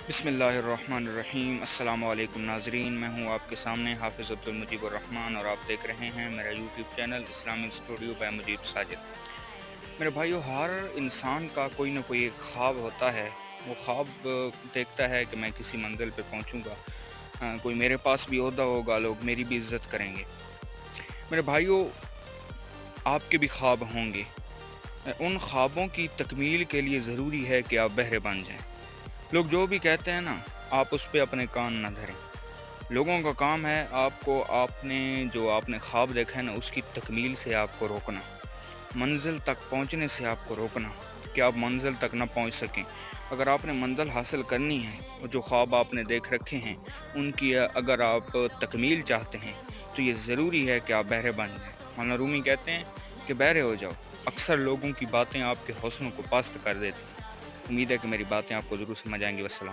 बिस्मिल्लाहिर्रहमानिर्रहीम। अस्सलाम वालेकुम नाजरीन, मैं हूं आपके सामने हाफिज़ अब्दुल मुजीब रहमान और आप देख रहे हैं मेरा YouTube channel Islamic studio by Mujeeb Sajid. मेरे भाइयों, हर इंसान का कोई ना कोई एक ख्वाब होता है। वो ख्वाब देखता है कि मैं किसी मंजिल पे पहुंचूंगा, कोई मेरे पास भी ओहदा होगा, लोग मेरी भी इज्जत करेंगे। मेरे भाइयों, आपके भी ख्वाब होंगे। उन ख्वाबों की तकमील के लिए ज़रूरी है कि आप बहरे बन जाएं। लोग जो भी कहते हैं ना, आप उस पे अपने कान ना धरें। लोगों का काम है आपको, आपने ख्वाब देखा है ना, उसकी तकमील से आपको रोकना, मंजिल तक पहुंचने से आपको रोकना, कि आप मंजिल तक ना पहुंच सकें। अगर आपने मंजिल हासिल करनी है और जो ख्वाब आपने देख रखे हैं उनकी अगर आप तकमील चाहते हैं, तो ये ज़रूरी है कि आप बहरे बन जाएं। मौलाना रूमी कहते हैं कि बहरे हो जाओ। अक्सर लोगों की बातें आपके हौसलों को पस्त कर देती हैं। उम्मीद है कि मेरी बातें आपको ज़रूर समझ आएंगी। वस्सलाम।